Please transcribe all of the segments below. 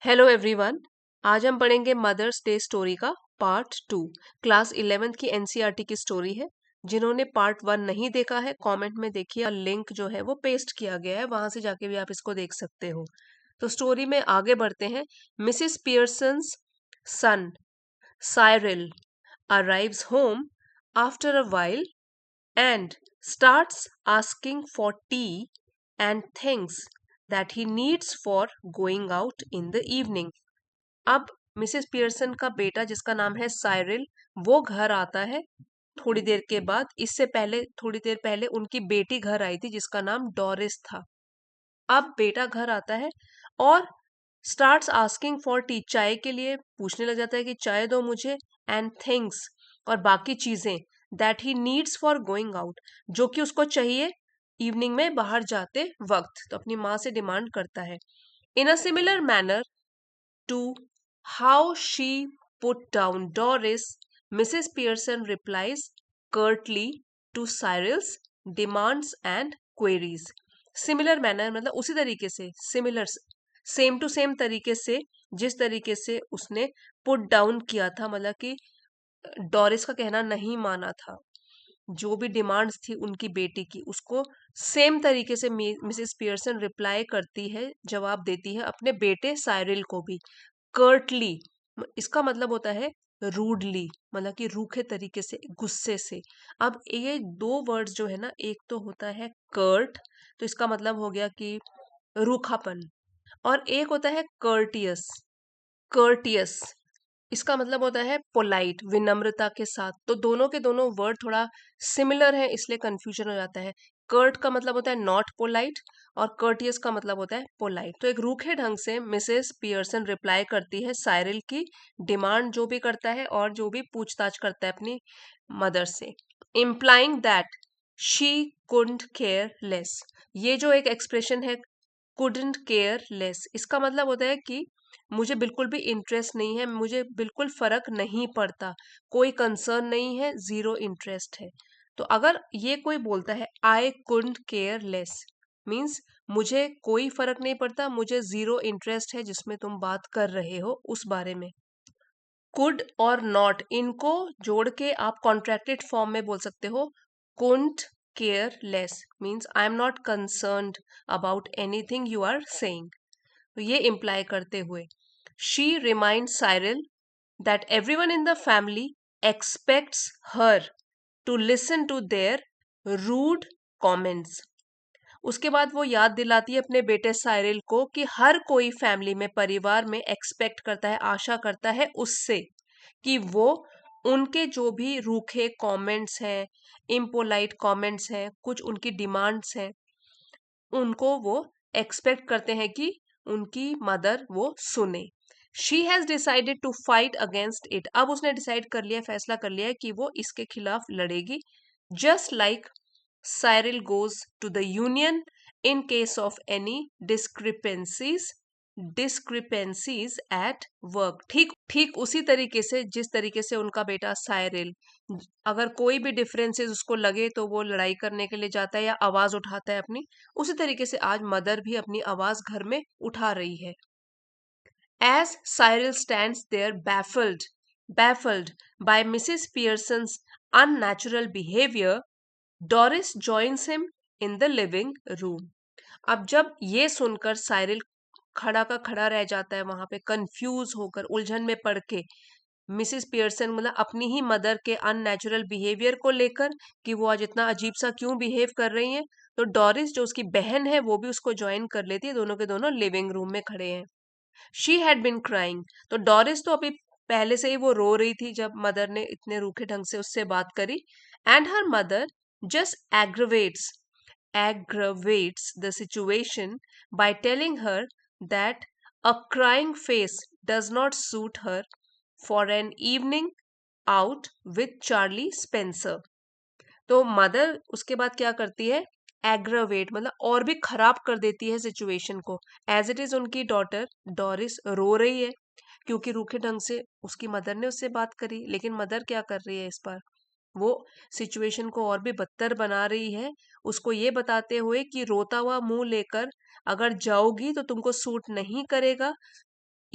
Hello everyone. आज हम पढ़ेंगे मदर्स डे स्टोरी का पार्ट 2। क्लास 11th की एनसीईआरटी की स्टोरी है। जिन्होंने पार्ट 1 नहीं देखा है कमेंट में देखिए, और लिंक जो है वो पेस्ट किया गया है, वहां से जाके भी आप इसको देख सकते हो। तो स्टोरी में आगे बढ़ते हैं। Mrs Pearson's sun Cyril arrives home after a while and starts asking for tea and things that he needs for going out in the evening. अब मिसेस पियर्सन का बेटा जिसका नाम है साइरिल, वो घर आता है थोड़ी देर के बाद। इससे पहले थोड़ी देर पहले उनकी बेटी घर आई थी जिसका नाम डोरिस था। अब बेटा घर आता है और स्टार्ट्स आस्किंग फॉर टी, चाय के लिए पूछने लग जाता है कि चाय दो मुझे, एंड थिंग्स, और बाकी चीजें, that he needs for going out, जो कि उसको चाहिए इवनिंग में बाहर जाते वक्त। तो अपनी माँ से डिमांड करता है। In a similar manner to how she put down Doris, Mrs. Pearson replies curtly to Cyril's demands and queries. Similar manner मतलब उसी तरीके से, सिमिलर सेम टू सेम तरीके से जिस तरीके से उसने पुट डाउन किया था, मतलब कि डोरिस का कहना नहीं माना था, जो भी डिमांड्स थी उनकी बेटी की, उसको सेम तरीके से मिसेस पियर्सन रिप्लाई करती है, जवाब देती है अपने बेटे साइरिल को भी। कर्टली, इसका मतलब होता है रूडली, मतलब कि रूखे तरीके से, गुस्से से। अब ये दो वर्ड्स जो है ना, एक तो होता है कर्ट, तो इसका मतलब हो गया कि रूखापन, और एक होता है कर्टियस। कर्टियस इसका मतलब होता है पोलाइट, विनम्रता के साथ। तो दोनों के दोनों वर्ड थोड़ा सिमिलर है, इसलिए कंफ्यूजन हो जाता है। कर्ट का मतलब होता है नॉट पोलाइट, और कर्टियस का मतलब होता है पोलाइट। तो एक रूखे ढंग से मिसेस पियर्सन रिप्लाई करती है साइरिल की डिमांड, जो भी करता है और जो भी पूछताछ करता है अपनी मदर से, implying that she couldn't care less. ये जो एक एक्सप्रेशन है, कुडंट केयर लेस, इसका मतलब होता है कि मुझे बिल्कुल भी इंटरेस्ट नहीं है, मुझे बिल्कुल फर्क नहीं पड़ता, कोई कंसर्न नहीं है, जीरो इंटरेस्ट है। तो अगर ये कोई बोलता है I couldn't care less, means मुझे कोई फर्क नहीं पड़ता, मुझे जीरो इंटरेस्ट है जिसमें तुम बात कर रहे हो उस बारे में। कुड और नॉट, इनको जोड़ के आप कॉन्ट्रैक्टेड फॉर्म में बोल सकते हो। Couldn't care less means I am not concerned about anything you are saying. तो ये इम्प्लाई करते हुए she remind Cyril that everyone in the family expects her to listen to their rude comments. उसके बाद वो याद दिलाती है अपने बेटे साइरिल को कि हर कोई फैमिली में, परिवार में एक्सपेक्ट करता है, आशा करता है उससे कि वो उनके जो भी रूखे कमेंट्स हैं, इम्पोलाइट कमेंट्स हैं, कुछ उनकी डिमांड्स हैं, उनको वो एक्सपेक्ट करते हैं कि उनकी मदर वो सुने। She has decided to fight against it, अब उसने डिसाइड कर लिया, फैसला कर लिया है कि वो इसके खिलाफ लड़ेगी। Just like Cyril goes to the union in case of any discrepancies at work, ठीक ठीक उसी तरीके से जिस तरीके से उनका बेटा साइरिल, अगर कोई भी डिफरेंसेस उसको लगे तो वो लड़ाई करने के लिए जाता है या आवाज उठाता है अपनी, उसी तरीके से आज मदर भी अपनी आवाज घर में उठा रही है। As Cyril stands there baffled by Mrs. Pearson's unnatural behavior, Doris joins him in the living room. अब जब ये सुनकर साइरिल खड़ा का खड़ा रह जाता है वहां पे, कंफ्यूज होकर, उलझन में पड़ के, मिसिस पियर्सन मतलब अपनी ही मदर के अननेचुरल बिहेवियर को लेकर कि वो आज इतना अजीब सा क्यों बिहेव कर रही हैं। तो डोरिस जो उसकी बहन है वो भी उसको ज्वाइन कर लेती है, दोनों के दोनों लिविंग रूम में खड़े हैं। शी हैड बिन क्राइंग, तो डोरिस तो अभी पहले से ही वो रो रही थी जब मदर ने इतने रूखे ढंग से उससे बात करी। And her mother just aggravates the situation by telling her that a crying face does not suit her for an evening out with Charlie Spencer. तो मदर उसके बाद क्या करती है, एग्रावेट मतलब और भी खराब कर देती है सिचुएशन को। एज इट इज उनकी डॉटर डोरिस रो रही है क्योंकि रूखे ढंग से उसकी मदर ने उससे बात करी, लेकिन मदर क्या कर रही है इस पर, वो सिचुएशन को और भी बदतर बना रही है, उसको ये बताते हुए कि रोता हुआ मुंह लेकर अगर जाओगी तो तुमको सूट नहीं करेगा,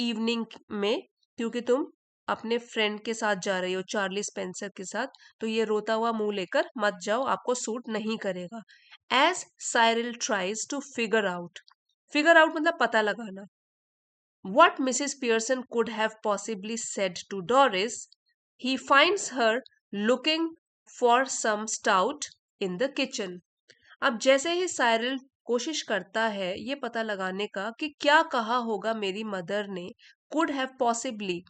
इवनिंग में, क्योंकि तुम अपने फ्रेंड के साथ जा रही हो, चार्ली स्पेंसर के साथ, तो ये रोता हुआ मुंह लेकर मत जाओ, आपको सूट नहीं करेगा। As Cyril tries to figure out मतलब पता लगाना, what Mrs. Pearson could have possibly said to Doris, he finds her looking for some stout in the kitchen. अब जैसे ही साइरल कोशिश करता है ये पता लगाने का कि क्या कहा होगा मेरी मदर ने, कुड हैव पॉसिबली,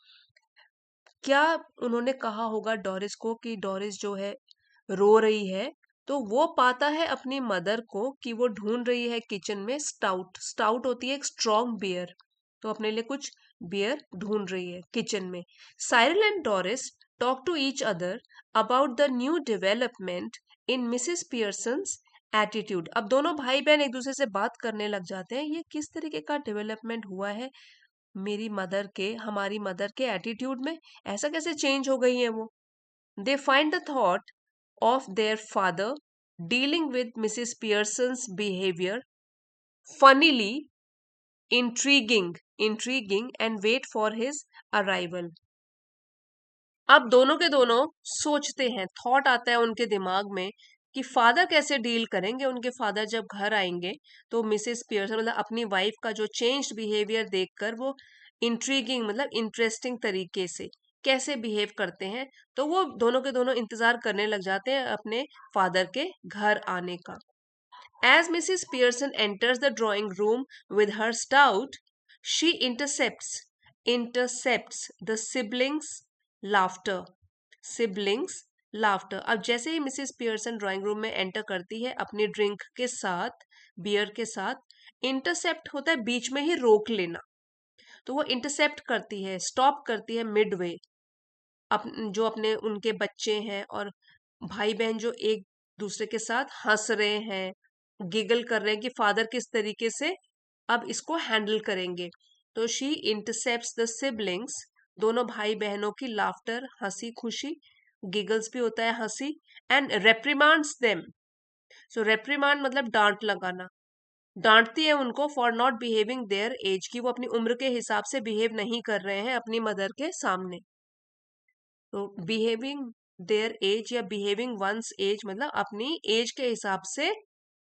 क्या उन्होंने कहा होगा डोरिस को कि डोरिस जो है रो रही है, तो वो पाता है अपनी मदर को कि वो ढूंढ रही है किचन में स्टाउट। स्टाउट होती है एक स्ट्रॉन्ग बियर, तो अपने लिए कुछ बियर ढूंढ रही है किचन में। Cyril and Doris talk to each other about the new development in Mrs Pearson's attitude. अब दोनों भाई बहन एक दूसरे से बात करने लग जाते हैं, ये किस तरीके का डेवलपमेंट हुआ है हमारी मदर के एटीट्यूड में, ऐसा कैसे चेंज हो गई है वो। They find the thought of their father dealing with Mrs. Pearson's behavior funnily intriguing and wait for his arrival. अब दोनों के दोनों सोचते हैं, थॉट आता है उनके दिमाग में कि फादर कैसे डील करेंगे, उनके फादर जब घर आएंगे तो मिसेस पियर्सन मतलब अपनी वाइफ का जो चेंज्ड बिहेवियर देखकर वो इंट्रीगिंग मतलब इंटरेस्टिंग तरीके से कैसे बिहेव करते हैं, तो वो दोनों के दोनों इंतजार करने लग जाते हैं अपने फादर के घर आने का। As Mrs. Pearson enters the drawing room with her stout, she intercepts the laughter. Siblings laughter. अब जैसे ही मिसेस पियर्सन ड्राइंग रूम में एंटर करती है अपनी ड्रिंक के साथ, बियर के साथ, इंटरसेप्ट होता है बीच में ही रोक लेना, तो वो इंटरसेप्ट करती है, स्टॉप करती है मिडवे। जो अपने उनके बच्चे हैं और भाई बहन जो एक दूसरे के साथ हंस रहे हैं, गिगल कर रहे हैं कि फादर किस तरीके से अब इसको हैंडल करेंगे, तो शी इंटरसेप्ट्स द सिबलिंग्स, दोनों भाई बहनों की लाफ्टर, हंसी खुशी, गिगल्स भी होता है हंसी, एंड रेप्रिमांड्स देम। सो रेप्रिमांड मतलब डांट लगाना, डांटती है उनको for not behaving their age, की वो अपनी उम्र के हिसाब से बिहेव नहीं कर रहे हैं अपनी मदर के सामने। तो बिहेविंग देयर एज या बिहेविंग वंस एज मतलब अपनी एज के हिसाब से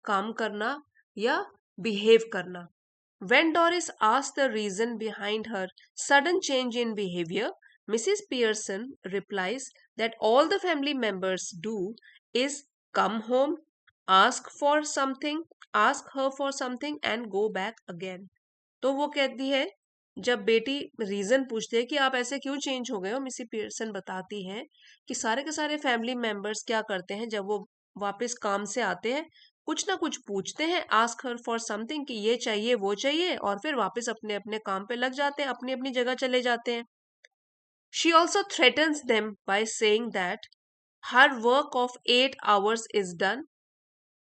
काम करना या बिहेव करना। When Doris asked the reason behind her sudden change in behavior, Mrs. Pearson replies that all the family members do is come home, ask her for something and go back again. तो वो कहती है, जब बेटी reason पूछती है कि आप ऐसे क्यों चेंज हो गए हो, मिसी पियर्सन बताती हैं कि सारे के सारे फैमिली मेंबर्स क्या करते हैं जब वो वापस काम से आते हैं, कुछ ना कुछ पूछते हैं, आस्क हर फॉर समथिंग कि ये चाहिए वो चाहिए, और फिर वापस अपने अपने काम पे लग जाते हैं, अपनी अपनी जगह चले जाते हैं। She also threatens them by saying that her work of 8 hours is done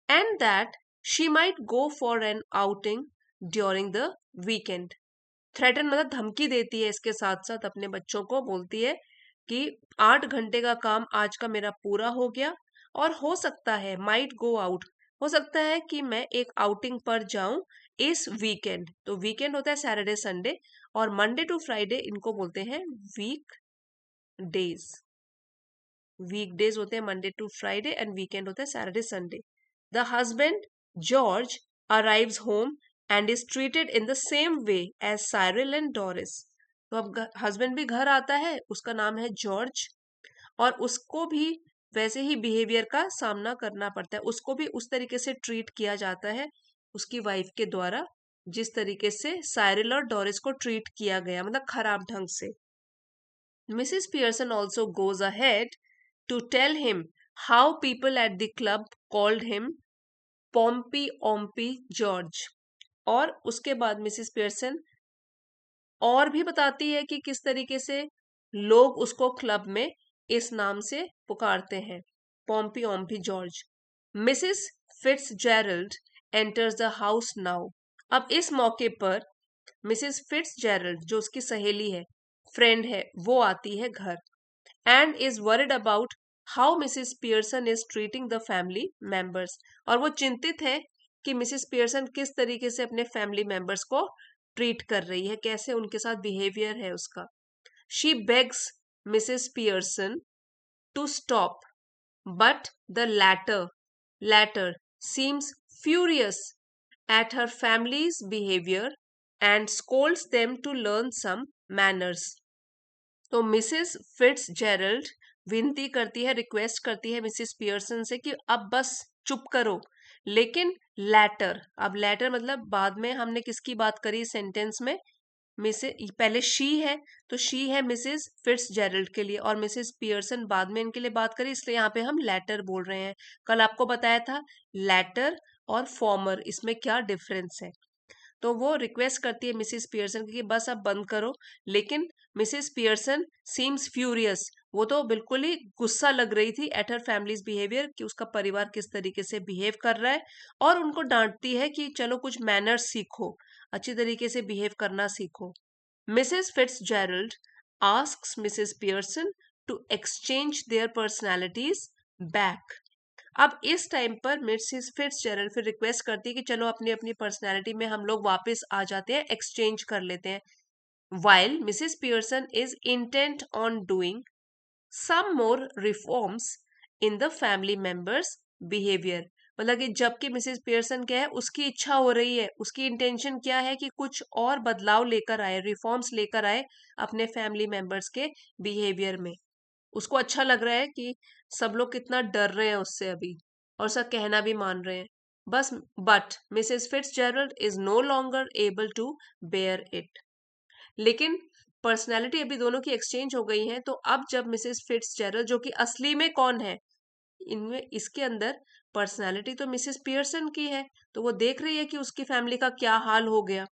and that she might go for an outing during the weekend. Threaten मतलब धमकी देती है, इसके साथ साथ अपने बच्चों को बोलती है कि 8 घंटे का काम आज का मेरा पूरा हो गया और हो सकता है माइट गो आउट, हो सकता है कि मैं एक आउटिंग पर जाऊं इस वीकेंड। तो वीकेंड होता है सैटरडे संडे, और मंडे टू फ्राइडे इनको बोलते हैं वीक डेज। वीकडेज होते हैं Monday to Friday and weekend होता है Saturday Sunday. The husband George arrives home and is treated in the same way as Cyril and Doris. तो अब हस्बैंड भी घर आता है, उसका नाम है जॉर्ज, और उसको भी वैसे ही बिहेवियर का सामना करना पड़ता है, उसको भी उस तरीके से ट्रीट किया जाता है उसकी वाइफ के द्वारा जिस तरीके से साइरल और डोरिस को ट्रीट किया गया, मतलब खराब ढंग से। Mrs. Pearson also goes ahead to tell him how people at the club called him Pompey Ompy George. और उसके बाद मिसिस पियर्सन और भी बताती है कि किस तरीके से लोग उसको क्लब में इस नाम से पुकारते हैं, Pompey Ompey George. Mrs Fitzgerald enters the house now. अब इस मौके पर मिसिस फिट्जजेरल्ड जो उसकी सहेली है, फ्रेंड है, वो आती है घर, and is worried about how Mrs Pearson is treating the family members. और वो चिंतित है कि मिसिस पियर्सन किस तरीके से अपने फैमिली मेंबर्स को ट्रीट कर रही है, कैसे उनके साथ बिहेवियर है उसका। She begs Mrs Pearson to stop, but the latter seems furious at her family's behavior and scolds them to learn some manners. तो मिसेस फिट्जजेरल्ड विनती करती है, रिक्वेस्ट करती है मिसेस पियर्सन से कि अब बस चुप करो। लेकिन लैटर, अब लैटर मतलब बाद में हमने किसकी बात करी सेंटेंस में, मिसेस पहले शी है, तो शी है मिसेस फिट्जजेरल्ड के लिए, और मिसेस पियर्सन बाद में इनके लिए बात करी, इसलिए यहाँ पे हम लैटर बोल रहे हैं। कल आपको बताया था लैटर और फॉर्मर इसमें क्या डिफरेंस है। तो वो रिक्वेस्ट करती है मिसेस पियर्सन की कि बस अब बंद करो, लेकिन मिसेस पियर्सन सीम्स फ्यूरियस, वो तो बिल्कुल ही गुस्सा लग रही थी एट हर फैमिलीज बिहेवियर, कि उसका परिवार किस तरीके से बिहेव कर रहा है, और उनको डांटती है कि चलो कुछ मैनर्स सीखो, अच्छी तरीके से बिहेव करना सीखो। Mrs Fitzgerald asks Mrs Pearson to exchange their personalities back. अब इस टाइम पर मिसेस फिट्जजेरल्ड फिर रिक्वेस्ट करती है कि चलो अपनी अपनी पर्सनैलिटी में हम लोग वापस आ जाते हैं, एक्सचेंज कर लेते हैं। while Mrs. Pearson is intent on doing some more reforms in the family members' behavior। मतलब कि जबकि मिसेस पियर्सन क्या है, उसकी इच्छा हो रही है, उसकी इंटेंशन क्या है कि कुछ और बदलाव लेकर आए, रिफॉर्म्स लेकर आए अपने फैमिली मेंबर्स के बिहेवियर में। उसको अच्छा लग रहा है कि सब लोग कितना डर रहे हैं उससे अभी, और सब कहना भी मान रहे हैं बस। But Mrs Fitzgerald is no longer able to bear it. लेकिन पर्सनैलिटी अभी दोनों की एक्सचेंज हो गई है, तो अब जब मिसेस फिट्जजेरल्ड, जो कि असली में कौन है इनमें, इसके अंदर पर्सनैलिटी तो मिसेस पियर्सन की है, तो वो देख रही है कि उसकी फैमिली का क्या हाल हो गया,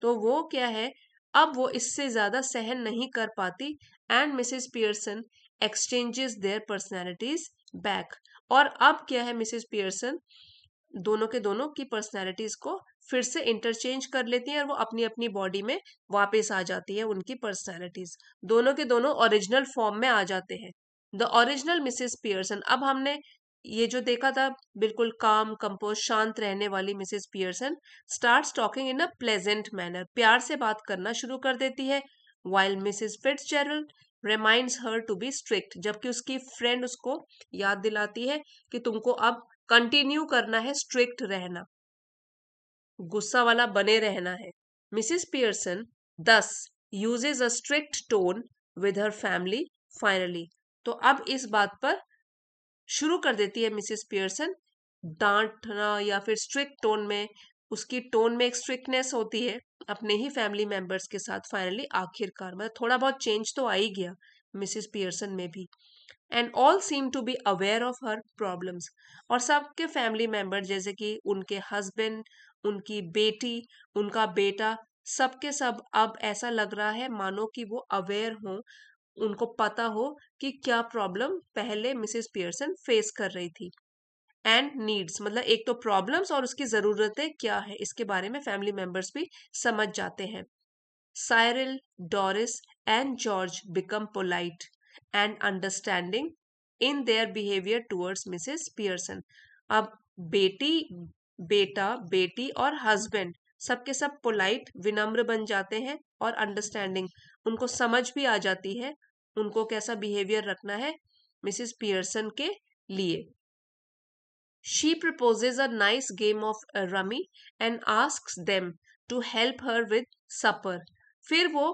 तो वो क्या है, अब वो इससे ज्यादा सहन नहीं कर पाती, and Mrs Pearson exchanges their personalities back. और अब क्या है, मिसेस पियर्सन दोनों के दोनों की पर्सनैलिटीज को फिर से इंटरचेंज कर लेती हैं, और वो अपनी अपनी बॉडी में वापस आ जाती है उनकी पर्सनैलिटीज, दोनों के दोनों ओरिजिनल फॉर्म में आ जाते हैं। द ओरिजिनल मिसेस पियर्सन, अब हमने ये जो देखा था बिल्कुल काम कंपोज शांत रहने वाली Mrs Pearson, starts talking in a pleasant manner, प्यार से बात करना शुरू कर देती है। while Mrs Fitzgerald reminds her to be strict, जबकि उसकी फ्रेंड उसको याद दिलाती है कि तुमको अब कंटिन्यू करना है, स्ट्रिक्ट रहना, गुस्सा वाला बने रहना है। मिसेस पियर्सन दस usage a strict tone with her family finally. तो अब इस बात पर शुरू कर देती है मिसेस पियर्सन डांटना, या फिर स्ट्रिक्ट टोन में, उसकी टोन में एक स्ट्रिक्टनेस होती है अपने ही फैमिली मेंबर्स के साथ। फाइनली आखिरकार, मतलब थोड़ा बहुत चेंज तो आ ही गया मिसेस पियर्सन में भी। And all seem to be aware of her problems, और सबके फैमिली मेंबर जैसे कि उनके हस्बैंड, उनकी बेटी, उनका बेटा, सबके सब अब ऐसा लग रहा है मानो कि वो अवेयर हों, उनको पता हो कि क्या प्रॉब्लम पहले मिसेस पियर्सन फेस कर रही थी। एंड नीड्स मतलब एक तो प्रॉब्लम्स और उसकी जरूरतें क्या है, इसके बारे में फैमिली मेंबर्स भी समझ जाते हैं। Cyril, Doris, and George become polite and understanding in their behavior towards Mrs. Pearson। अब बेटी, बेटा, बेटी और हस्बैंड सबके सब पोलाइट, विनम्र बन जाते हैं, और अंडरस्टैंडिंग, उनको समझ भी आ जाती है उनको कैसा बिहेवियर रखना है मिसेस पियर्सन के लिए। She proposes a nice game of rummy and asks them to help her with supper। फिर वो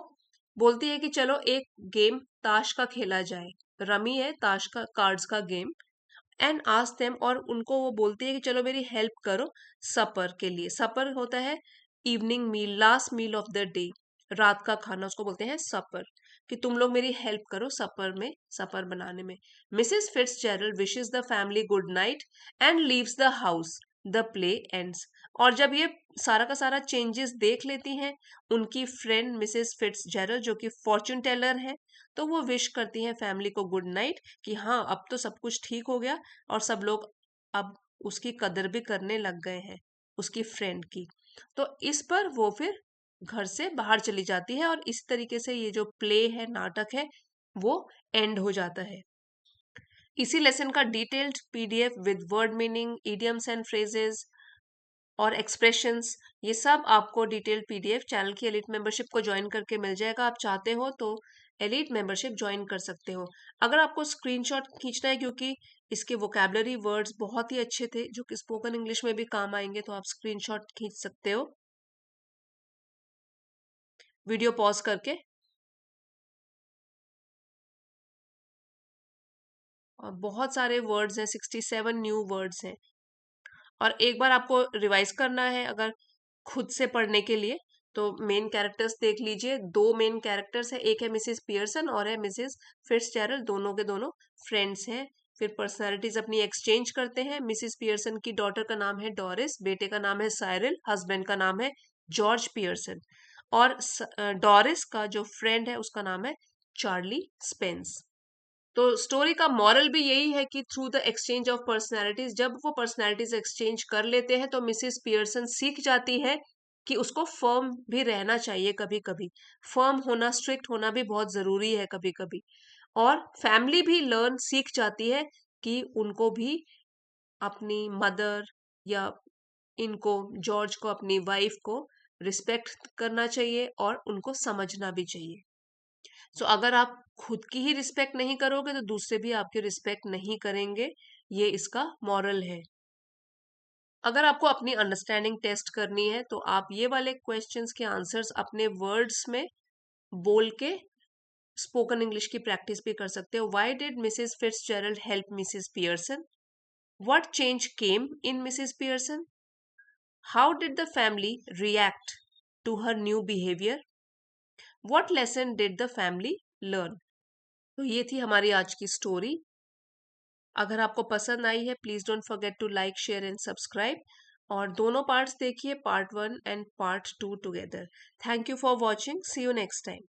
बोलती है कि चलो एक गेम ताश का खेला जाए, रमी है ताश का, कार्ड्स का गेम। एंड आस्क देम, और उनको वो बोलती है कि चलो मेरी हेल्प करो सपर के लिए। सपर होता है evening meal, last meal of the day, रात का खाना, उसको बोलते हैं सपर, कि तुम लोग मेरी हेल्प करो सपर में, सपर बनाने में। Mrs Fitzgerald wishes the family good night and leaves the house, the play ends. और जब ये सारा का सारा चेंजेस देख लेती हैं उनकी फ्रेंड मिसेस फिट्जजेरल्ड, जो कि फॉर्चून टेलर है, तो वो विश करती हैं फैमिली को गुड नाइट, कि हाँ अब तो सब कुछ ठीक हो गया, और सब लोग अब उसकी कदर भी करने लग गए हैं, उसकी फ्रेंड की। तो इस पर वो फिर घर से बाहर चली जाती है, और इस तरीके से ये जो प्ले है, नाटक है, वो एंड हो जाता है। इसी लेसन का detailed PDF with word meaning, idioms and phrases और एक्सप्रेशंस, ये सब आपको डिटेल्ड पीडीएफ चैनल की एलिट मेंबरशिप को ज्वाइन करके मिल जाएगा। आप चाहते हो तो एलिट मेंबरशिप ज्वाइन कर सकते हो। अगर आपको स्क्रीनशॉट खींचना है, क्योंकि इसके वोकैबुलरी वर्ड्स बहुत ही अच्छे थे जो कि स्पोकन इंग्लिश में भी काम आएंगे, तो आप स्क्रीनशॉट खींच सकते हो वीडियो पॉज करके। और बहुत सारे वर्ड्स हैं, 67 न्यू वर्ड्स हैं। और एक बार आपको रिवाइज करना है अगर खुद से पढ़ने के लिए, तो मेन कैरेक्टर्स देख लीजिए। दो मेन कैरेक्टर्स है, एक है मिसेस पियर्सन और है मिसेस फिट्जजेरल्ड, दोनों के दोनों फ्रेंड्स हैं। फिर पर्सनालिटीज अपनी एक्सचेंज करते हैं। मिसेस पियर्सन की डॉटर का नाम है डोरिस, बेटे का नाम है साइरिल, हस्बैंड का नाम है जॉर्ज पियर्सन। और डोरिस का जो फ्रेंड है उसका नाम है चार्ली स्पेंस। तो स्टोरी का मॉरल भी यही है कि through the exchange of personalities, जब वो पर्सनैलिटीज एक्सचेंज कर लेते हैं तो मिसेस पियर्सन सीख जाती है कि उसको फर्म भी रहना चाहिए। कभी कभी फर्म होना, स्ट्रिक्ट होना भी बहुत जरूरी है कभी कभी। और फैमिली भी लर्न सीख जाती है कि उनको भी अपनी मदर या इनको, जॉर्ज को, अपनी वाइफ को रिस्पेक्ट करना चाहिए और उनको समझना भी चाहिए। सो अगर आप खुद की ही रिस्पेक्ट नहीं करोगे तो दूसरे भी आपकी रिस्पेक्ट नहीं करेंगे। ये इसका मॉरल है। अगर आपको अपनी अंडरस्टैंडिंग टेस्ट करनी है तो आप ये वाले क्वेश्चंस के आंसर्स अपने वर्ड्स में बोल के स्पोकन इंग्लिश की प्रैक्टिस भी कर सकते हो। Why did Mrs Fitzgerald help Mrs Pearson? What change came in Mrs Pearson? How did the family react to her new behaviour? What lesson did the family learn? तो ये थी हमारी आज की स्टोरी। अगर आपको पसंद आई है, please don't forget to like, share and subscribe. और दोनों पार्ट्स देखिए, part 1 and part 2 together. Thank you for watching. See you next time.